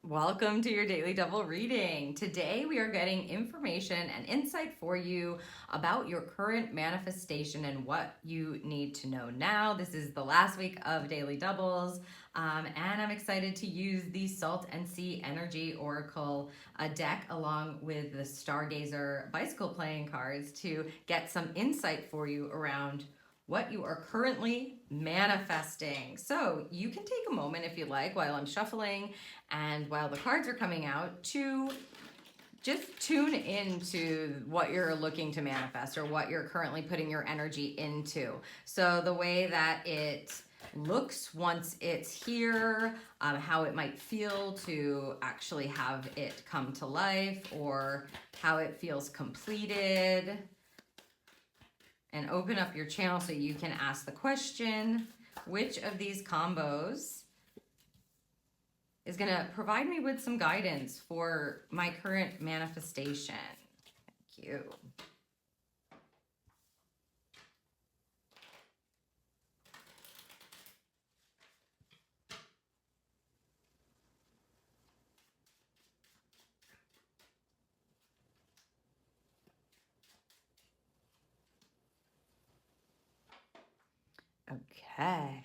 Welcome to your Daily Double reading. Today we are getting information and insight for you about your current manifestation and what you need to know now. This is the last week of Daily Doubles, and I'm excited to use the Salt and Sea Energy Oracle deck along with the Stargazer bicycle playing cards to get some insight for you around what you are currently manifesting. So you can take a moment if you like while I'm shuffling and while the cards are coming out to just tune into what you're looking to manifest or what you're currently putting your energy into. So the way that it looks once it's here, how it might feel to actually have it come to life, or how it feels completed. And open up your channel so you can ask the question, which of these combos is going to provide me with some guidance for my current manifestation? Thank you. Okay.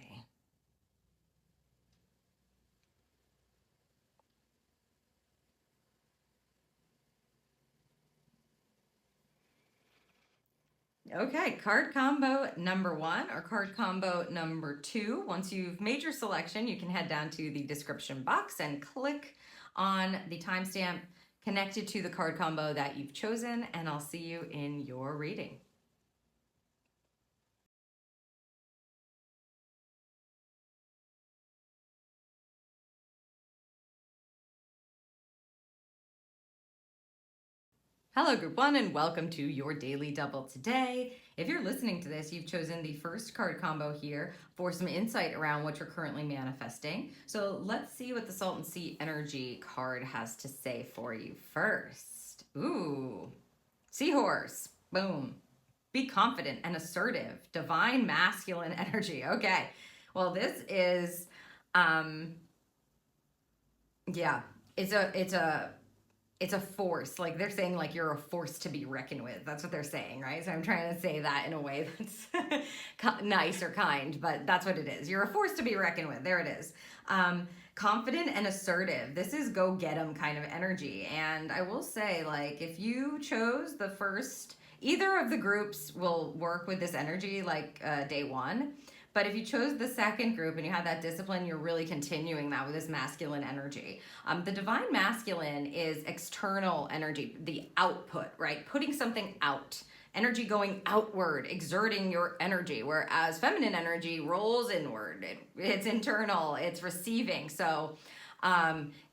Okay, card combo number 1 or card combo number 2. Once you've made your selection, you can head down to the description box and click on the timestamp connected to the card combo that you've chosen, and I'll see you in your reading. Hello group 1 and welcome to your Daily Double today. If you're listening to this, you've chosen the first card combo here for some insight around what you're currently manifesting. So let's see what the Salt and Sea Energy card has to say for you first. Ooh, Seahorse, boom. Be confident and assertive, divine masculine energy. Okay, well this is, yeah, it's a force. Like they're saying, like you're a force to be reckoned with. That's what they're saying, right? So I'm trying to say that in a way that's nice or kind, but that's what it is. You're a force to be reckoned with. There it is. Confident and assertive. This is go get 'em kind of energy. And I will say, like, if you chose the first, either of the groups will work with this energy, like day 1. But if you chose the second group and you had that discipline, you're really continuing that with this masculine energy. The divine masculine is external energy, the output, right? Putting something out, energy going outward, exerting your energy. Whereas feminine energy rolls inward. It's internal, it's receiving. So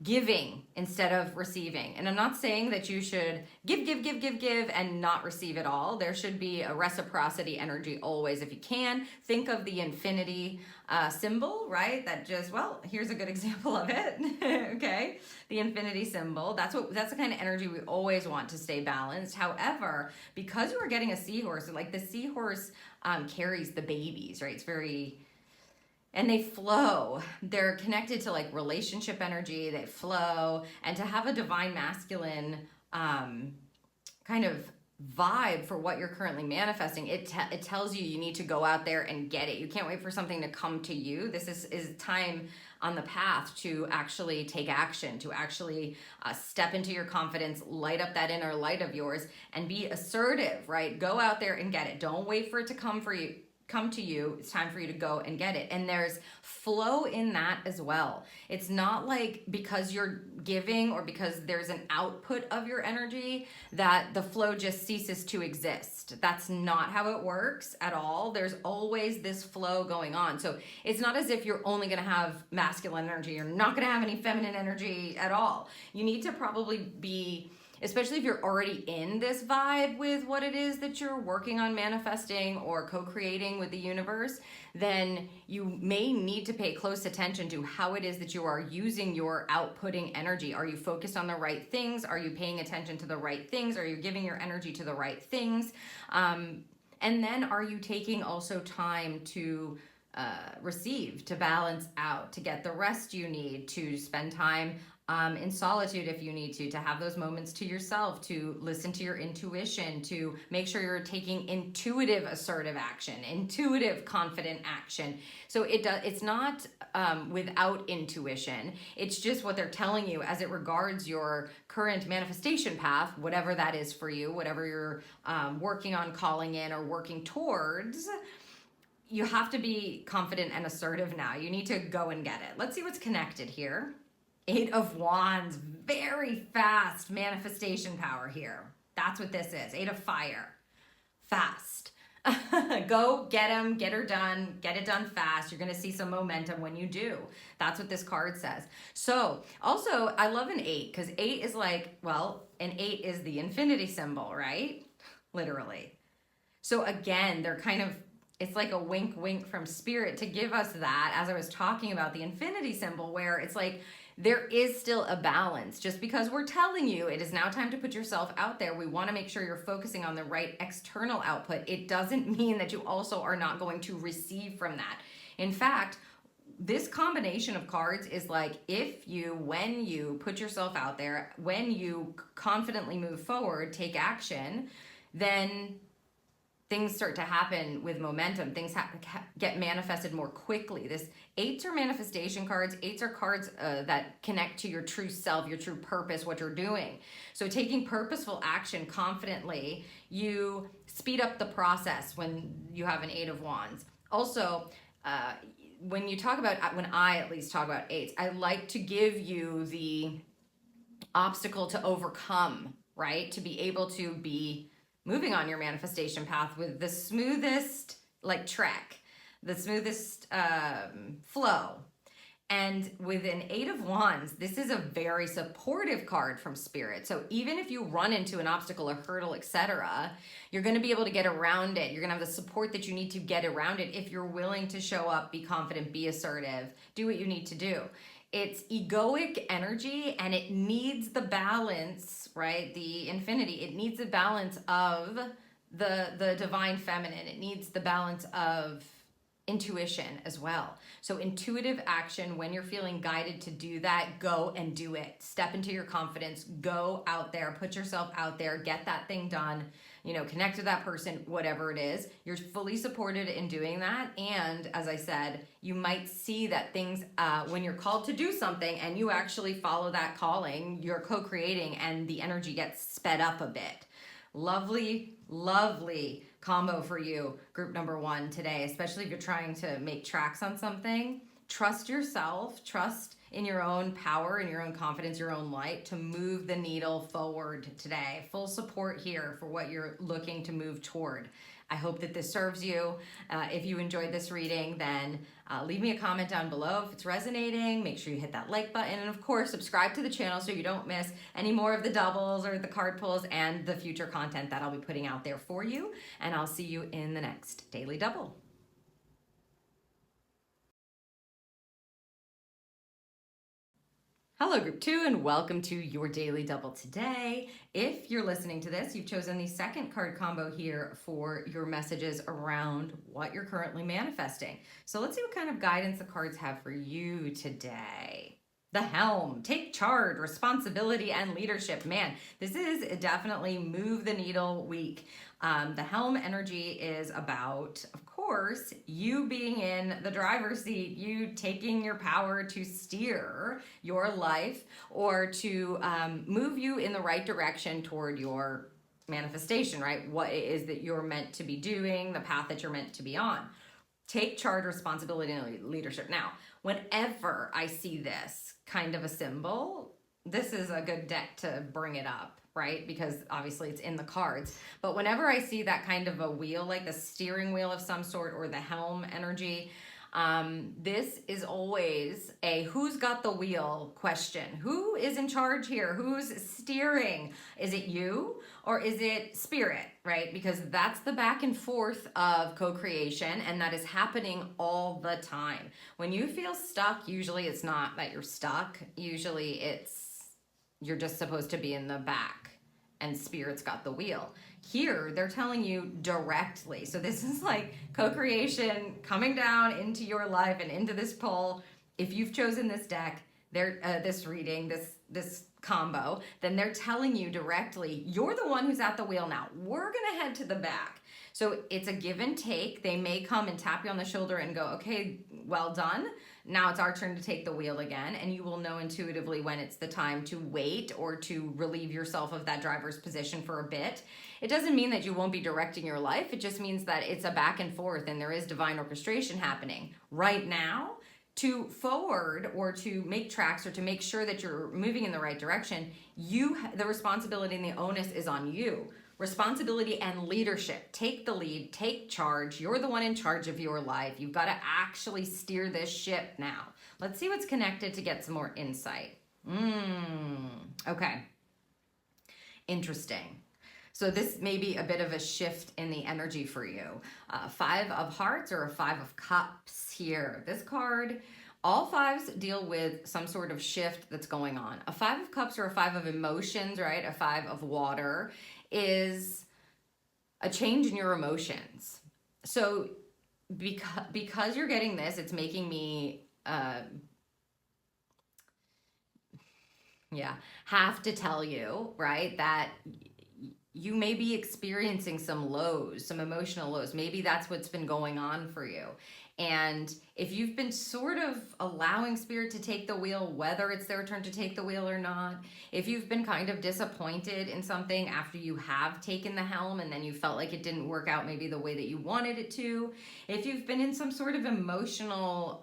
giving instead of receiving. And I'm not saying that you should give and not receive at all. There should be a reciprocity energy always. If you can, think of the infinity symbol, right? That just, well, here's a good example of it. Okay, the infinity symbol. That's the kind of energy we always want to stay balanced. However, because you are getting a seahorse, like the seahorse carries the babies, right? It's very, and they flow. They're connected to like relationship energy. They flow. And to have a divine masculine kind of vibe for what you're currently manifesting, it tells you need to go out there and get it. You can't wait for something to come to you. This is time on the path to actually take action, to actually step into your confidence, light up that inner light of yours, and be assertive, right? Go out there and get it. Don't wait for it to come to you. It's time for you to go and get it. And there's flow in that as well. It's not like because you're giving or because there's an output of your energy that the flow just ceases to exist. That's not how it works at all. There's always this flow going on. So it's not as if you're only going to have masculine energy. You're not going to have any feminine energy at all. You need to probably be, especially if you're already in this vibe with what it is that you're working on manifesting or co-creating with the universe, then you may need to pay close attention to how it is that you are using your outputting energy. Are you focused on the right things? Are you paying attention to the right things? Are you giving your energy to the right things? And then are you taking also time to receive, to balance out, to get the rest you need, to spend time in solitude if you need to have those moments to yourself, to listen to your intuition, to make sure you're taking intuitive assertive action, intuitive confident action. So it's not without intuition. It's just what they're telling you as it regards your current manifestation path, whatever that is for you, whatever you're working on, calling in, or working towards. You have to be confident and assertive now. You need to go and get it. Let's see what's connected here. 8 of Wands, very fast manifestation power here. That's what this is. 8 of Fire, fast. Go get them, get her done, get it done fast. You're going to see some momentum when you do. That's what this card says. So also, I love an 8 because 8 is like, well, an 8 is the infinity symbol, right? Literally. So again, they're kind of, it's like a wink, wink from spirit to give us that, as I was talking about the infinity symbol, where it's like, there is still a balance. Just because we're telling you it is now time to put yourself out there, we want to make sure you're focusing on the right external output. It doesn't mean that you also are not going to receive from that. In fact, this combination of cards is like, when you put yourself out there, when you confidently move forward, take action, then things start to happen with momentum. Things get manifested more quickly. This 8s are manifestation cards. 8s are cards that connect to your true self, your true purpose, what you're doing. So taking purposeful action confidently, you speed up the process when you have an 8 of Wands. Also, when I at least talk about 8s, I like to give you the obstacle to overcome, right? To be able to be moving on your manifestation path with the smoothest trek, the smoothest flow. And with an 8 of Wands, this is a very supportive card from Spirit. So even if you run into an obstacle, a hurdle, etc., you're going to be able to get around it. You're going to have the support that you need to get around it if you're willing to show up, be confident, be assertive, do what you need to do. It's egoic energy, and it needs the balance, right? The infinity, it needs the balance of the divine feminine. It needs the balance of intuition as well. So intuitive action, when you're feeling guided to do that, go and do it. Step into your confidence, go out there, put yourself out there, get that thing done, connect to that person, whatever it is. You're fully supported in doing that. And as I said, you might see that things, when you're called to do something and you actually follow that calling, you're co-creating and the energy gets sped up a bit. Lovely, lovely combo for you, group number 1 today, especially if you're trying to make tracks on something. Trust yourself, trust in your own power, in your own confidence, your own light to move the needle forward today. Full support here for what you're looking to move toward. I hope that this serves you. If you enjoyed this reading, then leave me a comment down below if it's resonating. Make sure you hit that like button. And of course, subscribe to the channel so you don't miss any more of the doubles or the card pulls and the future content that I'll be putting out there for you. And I'll see you in the next Daily Double. Hello, Group 2, and welcome to your Daily Double today. If you're listening to this, you've chosen the second card combo here for your messages around what you're currently manifesting. So let's see what kind of guidance the cards have for you today. The Helm, take charge, responsibility, and leadership. Man, this is definitely move the needle week. The Helm energy is about, of course, you being in the driver's seat, you taking your power to steer your life or to move you in the right direction toward your manifestation, right? What it is that you're meant to be doing, the path that you're meant to be on. Take charge, responsibility, and leadership. Now, whenever I see this kind of a symbol, this is a good deck to bring it up, right? Because obviously it's in the cards. But whenever I see that kind of a wheel, like the steering wheel of some sort or the helm energy, this is always a who's got the wheel question. Who is in charge here? Who's steering? Is it you or is it spirit, right? Because that's the back and forth of co-creation, and that is happening all the time. When you feel stuck, usually it's not that you're stuck. Usually you're just supposed to be in the back and Spirit's got the wheel. Here, they're telling you directly. So this is like co-creation coming down into your life and into this pull. If you've chosen this deck, this reading, this combo, then they're telling you directly, you're the one who's at the wheel now. We're going to head to the back. So it's a give and take. They may come and tap you on the shoulder and go, okay, well done. Now it's our turn to take the wheel again. And you will know intuitively when it's the time to wait or to relieve yourself of that driver's position for a bit. It doesn't mean that you won't be directing your life. It just means that it's a back and forth and there is divine orchestration happening. Right now, to forward or to make tracks or to make sure that you're moving in the right direction, the responsibility and the onus is on you. Responsibility and leadership. Take the lead, take charge. You're the one in charge of your life. You've got to actually steer this ship now. Let's see what's connected to get some more insight. Okay. Interesting. So this may be a bit of a shift in the energy for you. 5 of Hearts or a 5 of Cups here. This card, all 5s deal with some sort of shift that's going on. A 5 of Cups or a 5 of Emotions, right? A 5 of Water is a change in your emotions. So because you're getting this, it's making me have to tell you, right, that you may be experiencing some lows, some emotional lows. Maybe that's what's been going on for you. And if you've been sort of allowing Spirit to take the wheel, whether it's their turn to take the wheel or not, if you've been kind of disappointed in something after you have taken the helm and then you felt like it didn't work out maybe the way that you wanted it to, if you've been in some sort of emotional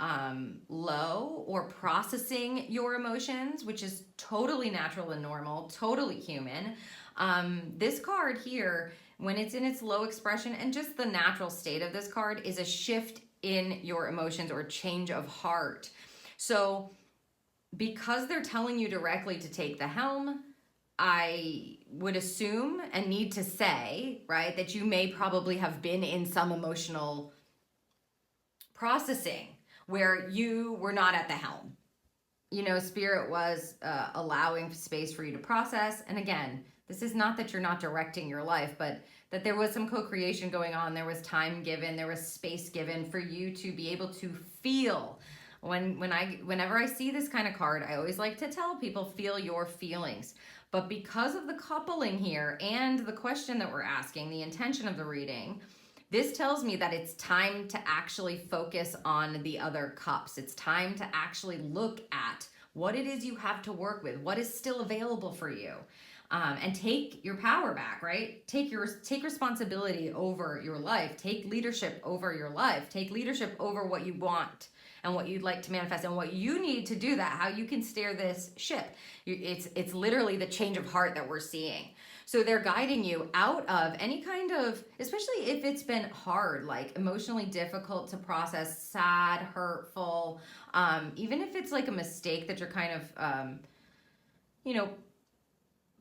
low or processing your emotions, which is totally natural and normal, totally human, this card here, when it's in its low expression and just the natural state of this card is a shift in your emotions or change of heart. So because they're telling you directly to take the helm, I would assume and need to say, right, that you may probably have been in some emotional processing where you were not at the helm. You know, Spirit was allowing space for you to process. And again, this is not that you're not directing your life, but that there was some co-creation going on. There was time given, there was space given for you to be able to feel. Whenever I see this kind of card, I always like to tell people, feel your feelings. But because of the coupling here and the question that we're asking, the intention of the reading, this tells me that it's time to actually focus on the other cups. It's time to actually look at what it is you have to work with, what is still available for you. And take your power back, right? Take responsibility over your life. Take leadership over your life. Take leadership over what you want and what you'd like to manifest and what you need to do that, how you can steer this ship. It's literally the change of heart that we're seeing. So they're guiding you out of any kind of, especially if it's been hard, like emotionally difficult to process, sad, hurtful, even if it's like a mistake that you're kind of,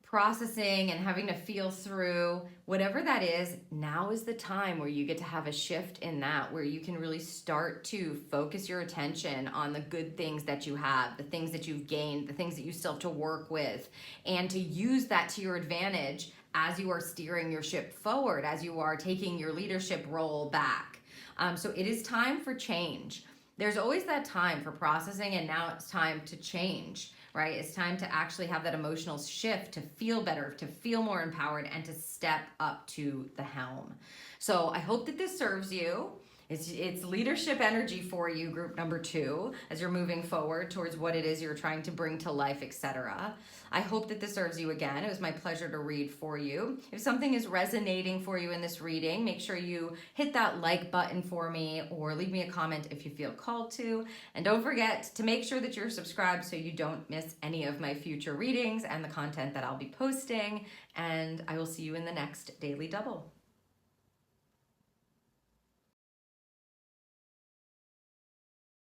processing and having to feel through, whatever that is, now is the time where you get to have a shift in that, where you can really start to focus your attention on the good things that you have, the things that you've gained, the things that you still have to work with, and to use that to your advantage as you are steering your ship forward, as you are taking your leadership role back. So it is time for change. There's always that time for processing, and now it's time to change. Right? It's time to actually have that emotional shift, to feel better, to feel more empowered, and to step up to the helm. So I hope that this serves you. It's leadership energy for you, group number 2, as you're moving forward towards what it is you're trying to bring to life, etc. I hope that this serves you again. It was my pleasure to read for you. If something is resonating for you in this reading, make sure you hit that like button for me or leave me a comment if you feel called to. And don't forget to make sure that you're subscribed so you don't miss any of my future readings and the content that I'll be posting. And I will see you in the next Daily Double.